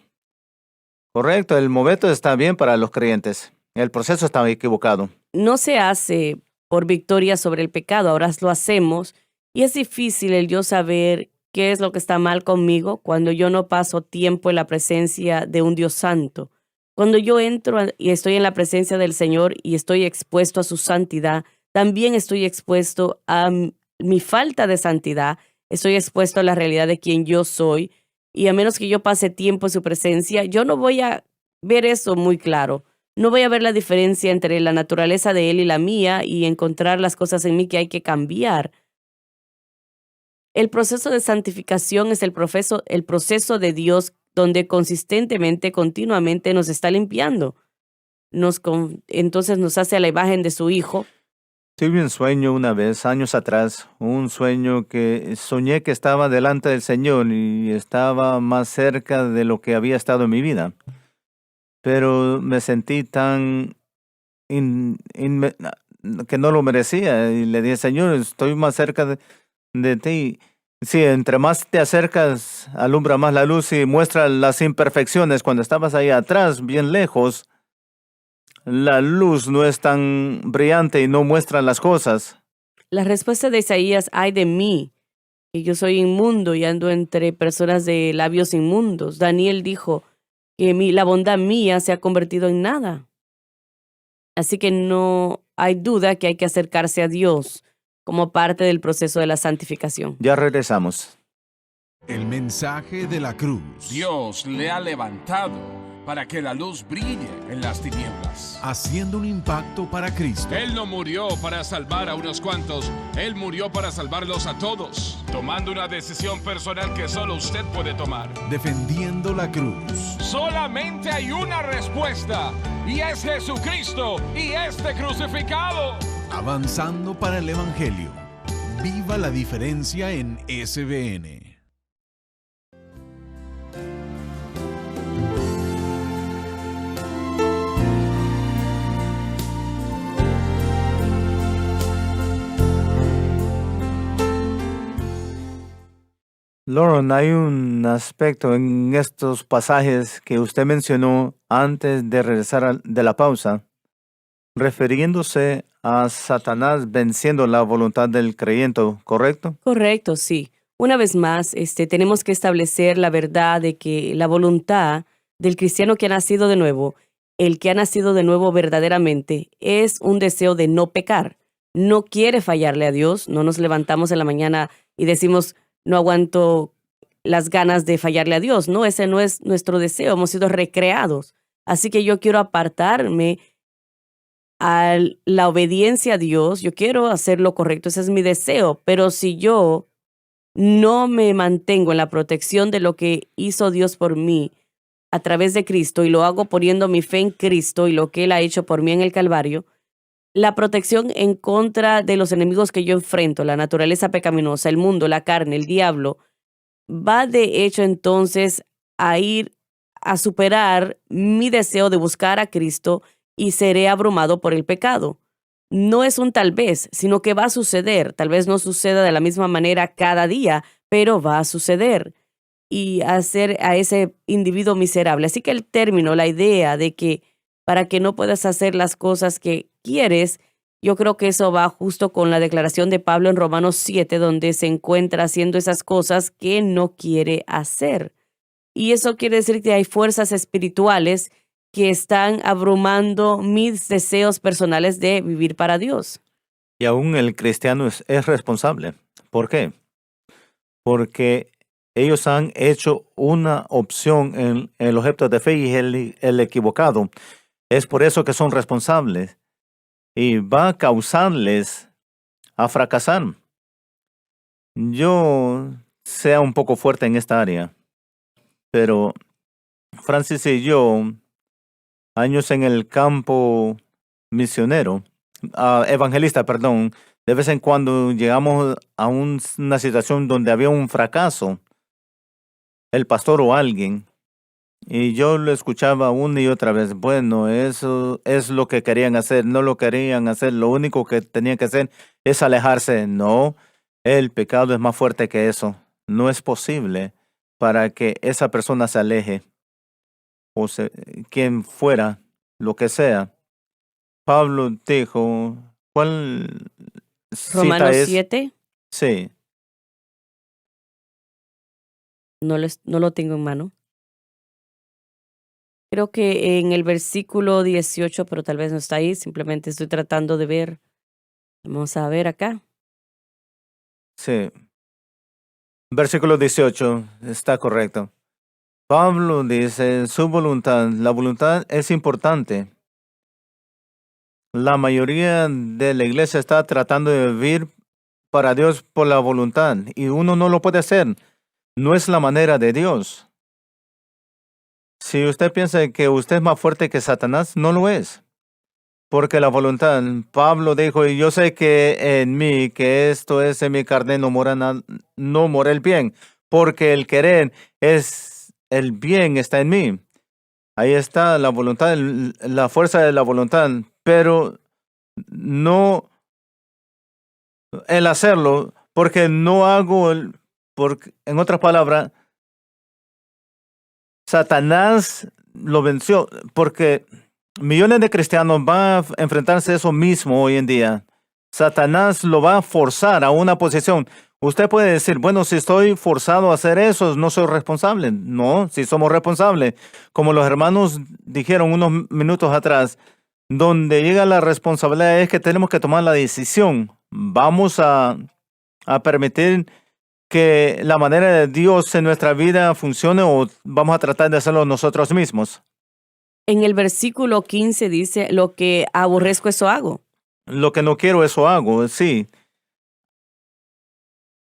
Correcto, el momento está bien para los creyentes. El proceso está equivocado. No se hace por victoria sobre el pecado, ahora lo hacemos, y es difícil el yo saber qué es lo que está mal conmigo cuando yo no paso tiempo en la presencia de un Dios santo. Cuando yo entro y estoy en la presencia del Señor y estoy expuesto a su santidad, también estoy expuesto a mi falta de santidad, estoy expuesto a la realidad de quien yo soy, y a menos que yo pase tiempo en su presencia, yo no voy a ver eso muy claro. No voy a ver la diferencia entre la naturaleza de él y la mía y encontrar las cosas en mí que hay que cambiar. El proceso de santificación es el proceso de Dios donde consistentemente, continuamente nos está limpiando. Entonces nos hace a la imagen de su Hijo. Tuve un sueño una vez, años atrás, un sueño que soñé que estaba delante del Señor y estaba más cerca de lo que había estado en mi vida. Pero me sentí tan que no lo merecía, y le dije, Señor, estoy más cerca de ti. Sí, entre más te acercas, alumbra más la luz y muestra las imperfecciones. Cuando estabas ahí atrás, bien lejos, la luz no es tan brillante y no muestra las cosas. La respuesta de Isaías, ay de mí, que yo soy inmundo y ando entre personas de labios inmundos. Daniel dijo, que la bondad mía se ha convertido en nada. Así que no hay duda que hay que acercarse a Dios como parte del proceso de la santificación. Ya regresamos. El mensaje de la cruz. Dios le ha levantado para que la luz brille en las tinieblas. Haciendo un impacto para Cristo. Él no murió para salvar a unos cuantos, Él murió para salvarlos a todos, tomando una decisión personal que solo usted puede tomar. Defendiendo la cruz. Solamente hay una respuesta, y es Jesucristo y este crucificado. Avanzando para el Evangelio. Viva la diferencia en SBN. Lauren, hay un aspecto en estos pasajes que usted mencionó antes de regresar de la pausa, refiriéndose a Satanás venciendo la voluntad del creyente, ¿correcto? Correcto, sí. Una vez más, tenemos que establecer la verdad de que la voluntad del cristiano que ha nacido de nuevo, el que ha nacido de nuevo verdaderamente, es un deseo de no pecar. No quiere fallarle a Dios. No nos levantamos en la mañana y decimos, no aguanto las ganas de fallarle a Dios. No, ese no es nuestro deseo. Hemos sido recreados. Así que yo quiero apartarme a la obediencia a Dios. Yo quiero hacer lo correcto. Ese es mi deseo. Pero si yo no me mantengo en la protección de lo que hizo Dios por mí a través de Cristo y lo hago poniendo mi fe en Cristo y lo que Él ha hecho por mí en el Calvario, la protección en contra de los enemigos que yo enfrento, la naturaleza pecaminosa, el mundo, la carne, el diablo, va de hecho entonces a ir a superar mi deseo de buscar a Cristo y seré abrumado por el pecado. No es un tal vez, sino que va a suceder. Tal vez no suceda de la misma manera cada día, pero va a suceder y hacer a ese individuo miserable. Así que el término, la idea de que para que no puedas hacer las cosas que quieres, yo creo que eso va justo con la declaración de Pablo en Romanos 7, donde se encuentra haciendo esas cosas que no quiere hacer. Y eso quiere decir que hay fuerzas espirituales que están abrumando mis deseos personales de vivir para Dios. Y aún el cristiano es responsable. ¿Por qué? Porque ellos han hecho una opción en el objeto de fe y el equivocado. Es por eso que son responsables y va a causarles a fracasar. Yo sea un poco fuerte en esta área, pero Francis y yo, años en el campo misionero, evangelista, perdón, de vez en cuando llegamos a una situación donde había un fracaso, el pastor o alguien, y yo lo escuchaba una y otra vez. Bueno, eso es lo que querían hacer, no lo querían hacer. Lo único que tenían que hacer es alejarse. No, el pecado es más fuerte que eso. No es posible para que esa persona se aleje. O quien fuera, lo que sea. Pablo dijo, ¿cuál cita Romanos es? 7, Sí, no lo tengo en mano. Creo que en el versículo 18, pero tal vez no está ahí, simplemente estoy tratando de ver. Vamos a ver acá. sí. Versículo 18, está correcto. Pablo dice, su voluntad, la voluntad es importante. La mayoría de la iglesia está tratando de vivir para Dios por la voluntad y uno no lo puede hacer. No es la manera de Dios. Si usted piensa que usted es más fuerte que Satanás, no lo es. Porque la voluntad, Pablo dijo, y yo sé que en mí, que esto es en mi carne, no mora el bien. Porque el querer es, el bien está en mí. Ahí está la voluntad, la fuerza de la voluntad. Pero no el hacerlo, porque no hago, porque, en otras palabras, Satanás lo venció, porque millones de cristianos van a enfrentarse a eso mismo hoy en día. Satanás lo va a forzar a una posición. Usted puede decir, bueno, si estoy forzado a hacer eso, no soy responsable. No, si somos responsables. Como los hermanos dijeron unos minutos atrás, donde llega la responsabilidad es que tenemos que tomar la decisión. Vamos a permitir que la manera de Dios en nuestra vida funcione o vamos a tratar de hacerlo nosotros mismos. En el versículo 15 dice, lo que aborrezco, eso hago. Lo que no quiero, eso hago, sí.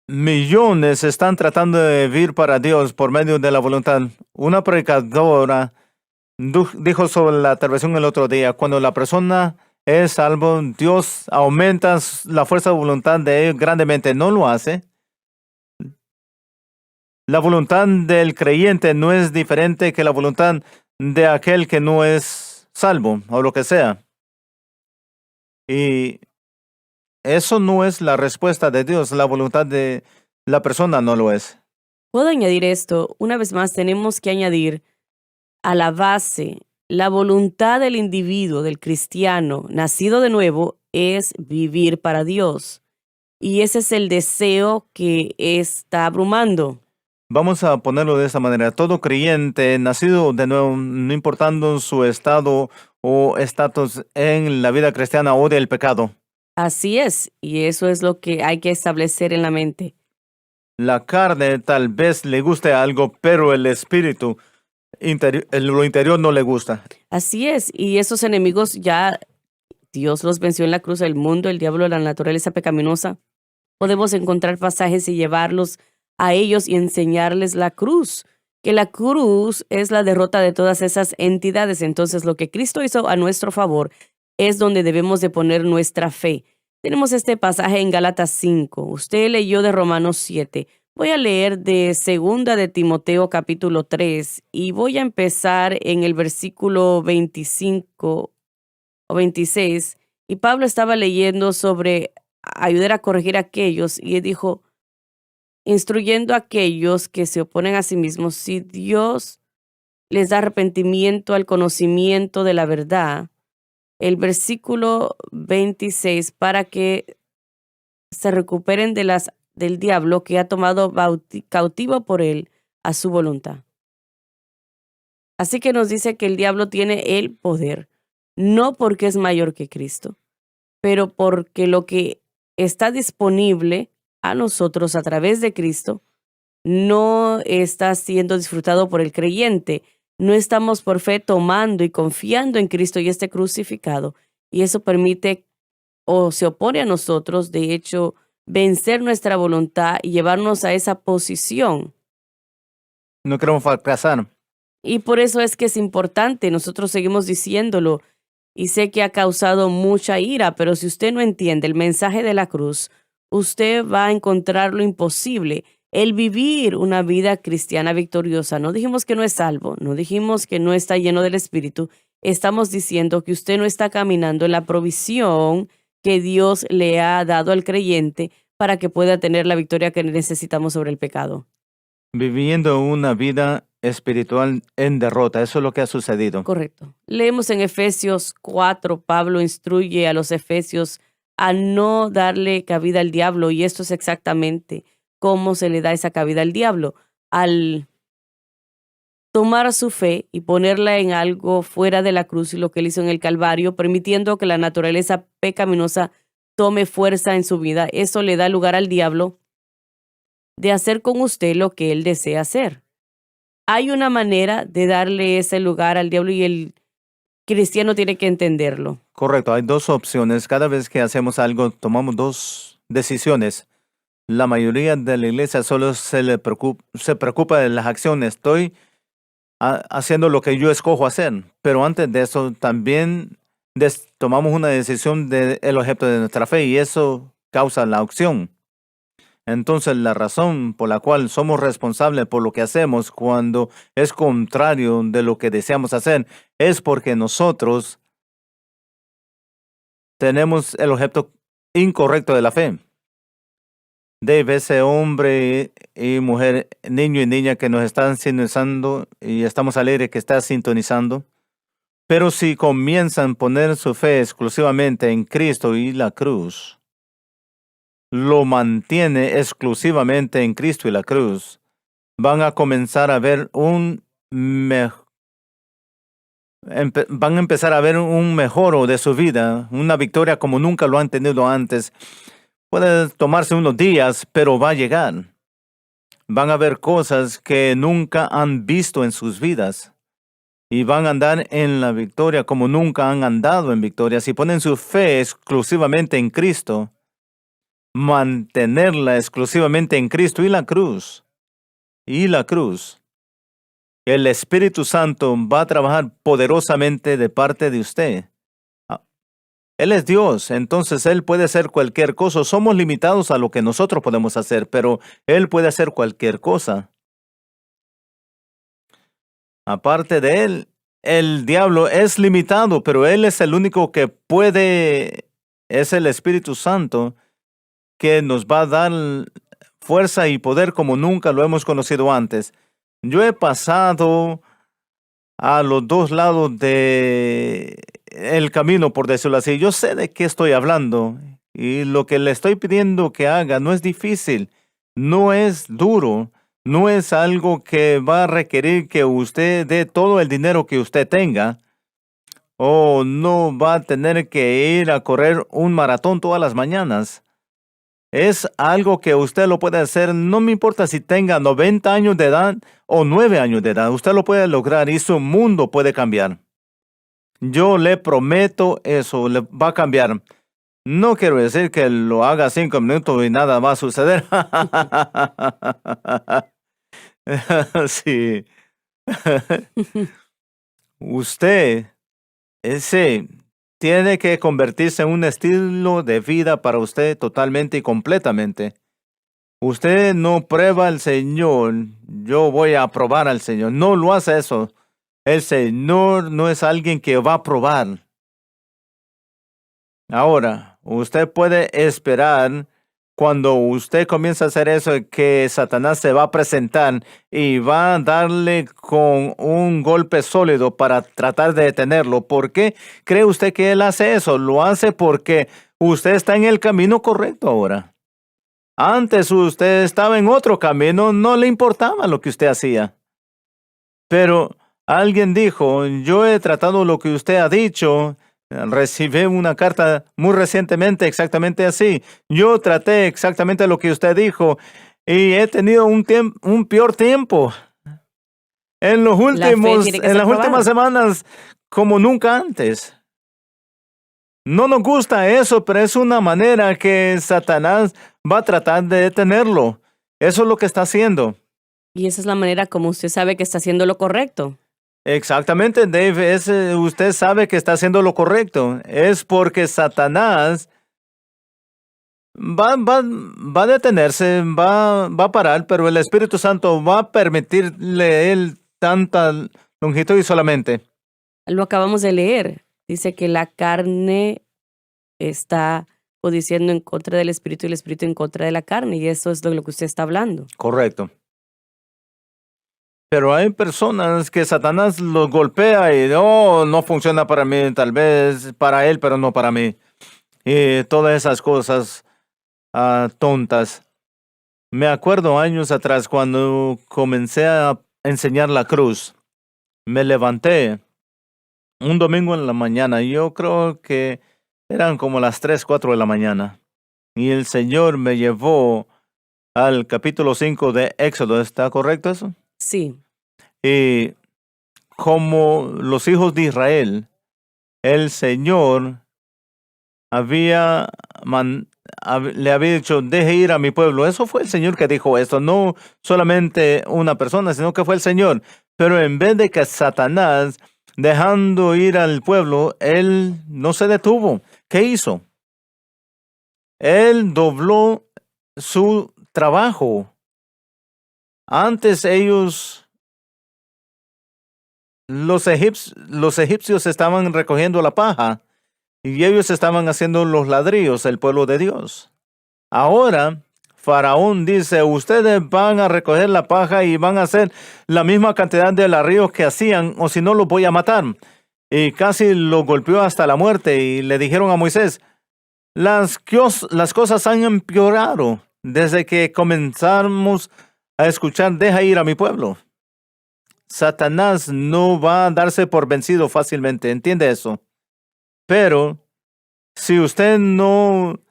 Millones están tratando de vivir para Dios por medio de la voluntad. Una predicadora dijo sobre la televisión el otro día, cuando la persona es salvo, Dios aumenta la fuerza de voluntad de ellos grandemente. No lo hace. La voluntad del creyente no es diferente que la voluntad de aquel que no es salvo o lo que sea. Y eso no es la respuesta de Dios. La voluntad de la persona no lo es. Puedo añadir esto. Una vez más, tenemos que añadir a la base, la voluntad del individuo, del cristiano, nacido de nuevo, es vivir para Dios. Y ese es el deseo que está abrumando. Vamos a ponerlo de esta manera. Todo creyente nacido de nuevo, no importando su estado o estatus en la vida cristiana, odia el pecado. Así es, y eso es lo que hay que establecer en la mente. La carne tal vez le guste algo, pero el espíritu, lo interior no le gusta. Así es, y esos enemigos ya Dios los venció en la cruz, el mundo, el diablo, la naturaleza pecaminosa. Podemos encontrar pasajes y llevarlos a ellos y enseñarles la cruz, que la cruz es la derrota de todas esas entidades. Entonces, lo que Cristo hizo a nuestro favor es donde debemos de poner nuestra fe. Tenemos este pasaje en Gálatas 5. Usted leyó de Romanos 7. Voy a leer de 2 de Timoteo capítulo 3 y voy a empezar en el versículo 25 o 26. Y Pablo estaba leyendo sobre ayudar a corregir a aquellos y él dijo, instruyendo a aquellos que se oponen a sí mismos, si Dios les da arrepentimiento al conocimiento de la verdad. El versículo 26, para que se recuperen del diablo que ha tomado cautivo por él a su voluntad. Así que nos dice que el diablo tiene el poder, no porque es mayor que Cristo, pero porque lo que está disponible a nosotros a través de Cristo no está siendo disfrutado por el creyente. No estamos por fe tomando y confiando en Cristo y este crucificado. Y eso permite o se opone a nosotros, de hecho, vencer nuestra voluntad y llevarnos a esa posición. No queremos fracasar. Y por eso es que es importante, nosotros seguimos diciéndolo y sé que ha causado mucha ira, pero si usted no entiende el mensaje de la cruz, usted va a encontrar lo imposible. El vivir una vida cristiana victoriosa. No dijimos que no es salvo, no dijimos que no está lleno del Espíritu. Estamos diciendo que usted no está caminando en la provisión que Dios le ha dado al creyente para que pueda tener la victoria que necesitamos sobre el pecado. Viviendo una vida espiritual en derrota. Eso es lo que ha sucedido. Correcto. Leemos en Efesios 4, Pablo instruye a los efesios a no darle cabida al diablo, y esto es exactamente cómo se le da esa cabida al diablo, al tomar su fe y ponerla en algo fuera de la cruz y lo que él hizo en el Calvario, permitiendo que la naturaleza pecaminosa tome fuerza en su vida. Eso le da lugar al diablo de hacer con usted lo que él desea hacer. Hay una manera de darle ese lugar al diablo y el cristiano tiene que entenderlo. Correcto, hay dos opciones. Cada vez que hacemos algo, tomamos dos decisiones. La mayoría de la iglesia solo se preocupa de las acciones. Estoy haciendo lo que yo escojo hacer. Pero antes de eso, también tomamos una decisión del objeto de nuestra fe y eso causa la opción. Entonces, la razón por la cual somos responsables por lo que hacemos cuando es contrario de lo que deseamos hacer es porque nosotros tenemos el objeto incorrecto de la fe. Dave, ese hombre y mujer, niño y niña que nos están sintonizando y estamos alegres que está sintonizando, pero si comienzan a poner su fe exclusivamente en Cristo y la cruz, lo mantiene exclusivamente en Cristo y la cruz, van a comenzar a ver van a empezar a ver un mejoro de su vida, una victoria como nunca lo han tenido antes. Puede tomarse unos días, pero va a llegar. Van a ver cosas que nunca han visto en sus vidas. Y van a andar en la victoria como nunca han andado en victoria. Si ponen su fe exclusivamente en Cristo, mantenerla exclusivamente en Cristo y la cruz. Y la cruz. El Espíritu Santo va a trabajar poderosamente de parte de usted. Él es Dios, entonces Él puede hacer cualquier cosa. Somos limitados a lo que nosotros podemos hacer, pero Él puede hacer cualquier cosa. Aparte de Él, el diablo es limitado, pero Él es el único que puede, es el Espíritu Santo que nos va a dar fuerza y poder como nunca lo hemos conocido antes. Yo he pasado a los dos lados de el camino, por decirlo así. Yo sé de qué estoy hablando y lo que le estoy pidiendo que haga no es difícil, no es duro, no es algo que va a requerir que usted dé todo el dinero que usted tenga o no va a tener que ir a correr un maratón todas las mañanas. Es algo que usted lo puede hacer, no me importa si tenga 90 años de edad o 9 años de edad. Usted lo puede lograr y su mundo puede cambiar. Yo le prometo eso, le va a cambiar. No quiero decir que lo haga 5 minutos y nada va a suceder. Sí. Usted, ese... tiene que convertirse en un estilo de vida para usted totalmente y completamente. Usted no prueba al Señor, yo voy a probar al Señor. No lo hace eso. El Señor no es alguien que va a probar. Ahora, usted puede esperar cuando usted comienza a hacer eso que Satanás se va a presentar y va a darle con un golpe sólido para tratar de detenerlo. ¿Por qué cree usted que él hace eso? Lo hace porque usted está en el camino correcto ahora. Antes usted estaba en otro camino, no le importaba lo que usted hacía. Pero alguien dijo, yo he tratado lo que usted ha dicho. Recibí una carta muy recientemente exactamente así. Yo traté exactamente lo que usted dijo y he tenido un peor tiempo. En las últimas semanas como nunca antes. No nos gusta eso, pero es una manera que Satanás va a tratar de detenerlo. Eso es lo que está haciendo. Y esa es la manera como usted sabe que está haciendo lo correcto. Exactamente, Dave. Usted sabe que está haciendo lo correcto. Es porque Satanás va a detenerse, va a parar, pero el Espíritu Santo va a permitirle a él tanta longitud y solamente. Lo acabamos de leer. Dice que la carne está diciendo en contra del Espíritu y el Espíritu en contra de la carne. Y eso es de lo que usted está hablando. Correcto. Pero hay personas que Satanás los golpea y no funciona para mí, tal vez para él, pero no para mí. Y todas esas cosas tontas. Me acuerdo años atrás cuando comencé a enseñar la cruz. Me levanté un domingo en la mañana. Yo creo que eran como las 3, 4 de la mañana. Y el Señor me llevó al capítulo 5 de Éxodo. ¿Está correcto eso? Sí. Y como los hijos de Israel, el Señor le había dicho, deje ir a mi pueblo. Eso fue el Señor que dijo esto, no solamente una persona, sino que fue el Señor. Pero en vez de que Satanás, dejando ir al pueblo, él no se detuvo. ¿Qué hizo? Él dobló su trabajo. Antes los egipcios estaban recogiendo la paja y ellos estaban haciendo los ladrillos, el pueblo de Dios. Ahora, Faraón dice, ustedes van a recoger la paja y van a hacer la misma cantidad de ladrillos que hacían, o si no los voy a matar. Y casi lo golpeó hasta la muerte y le dijeron a Moisés, las cosas han empeorado desde que comenzamos a escuchar "deja ir a mi pueblo". Satanás no va a darse por vencido fácilmente, entiende eso. Pero si usted no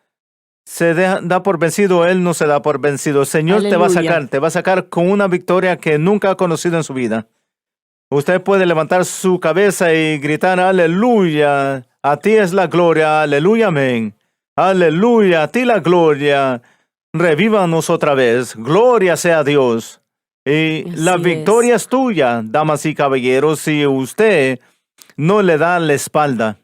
se da por vencido, él no se da por vencido. El Señor te va a sacar con una victoria que nunca ha conocido en su vida. Usted puede levantar su cabeza y gritar: aleluya, a ti es la gloria, aleluya, amén. Aleluya, a ti la gloria. Revívanos otra vez, gloria sea a Dios. Y la victoria es tuya, damas y caballeros, si usted no le da la espalda.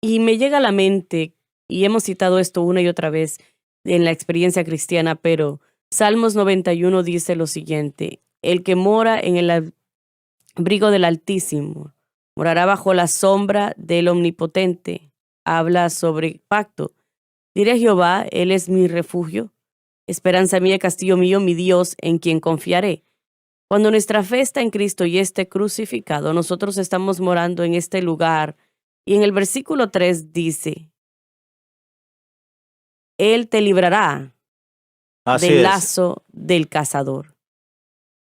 Y me llega a la mente, y hemos citado esto una y otra vez en la experiencia cristiana, pero Salmos 91 dice lo siguiente: el que mora en el abrigo del Altísimo morará bajo la sombra del Omnipotente. Habla sobre pacto. Diré a Jehová, Él es mi refugio, esperanza mía, castillo mío, mi Dios, en quien confiaré. Cuando nuestra fe está en Cristo y esté crucificado, nosotros estamos morando en este lugar. Y en el versículo 3 dice: Él te librará del lazo del cazador.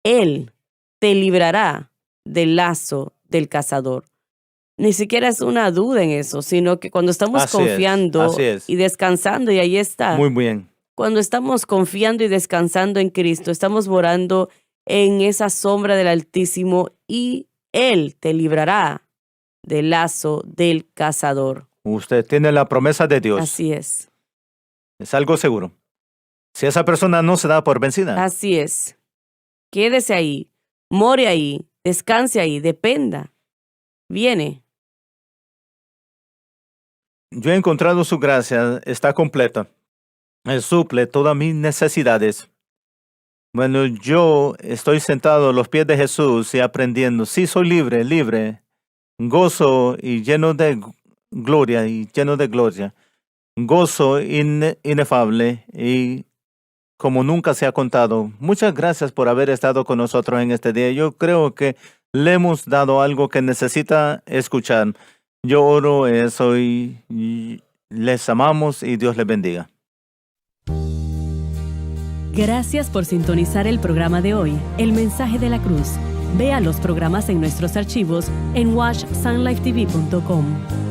Él te librará del lazo del cazador. Ni siquiera es una duda en eso, sino que cuando estamos confiando y descansando, y ahí está. Muy bien. Cuando estamos confiando y descansando en Cristo, estamos morando en esa sombra del Altísimo y Él te librará del lazo del cazador. Usted tiene la promesa de Dios. Así es. Es algo seguro. Si esa persona no se da por vencida. Así es. Quédese ahí, more ahí, descanse ahí, dependa. Viene. Yo he encontrado su gracia, está completa. Él suple todas mis necesidades. Bueno, yo estoy sentado a los pies de Jesús y aprendiendo. Sí, soy libre, gozo y lleno de gloria, Gozo inefable y como nunca se ha contado. Muchas gracias por haber estado con nosotros en este día. Yo creo que le hemos dado algo que necesita escuchar. Yo oro eso y les amamos y Dios les bendiga. Gracias por sintonizar el programa de hoy, El Mensaje de la Cruz. Vea los programas en nuestros archivos en watchsunlifetv.com.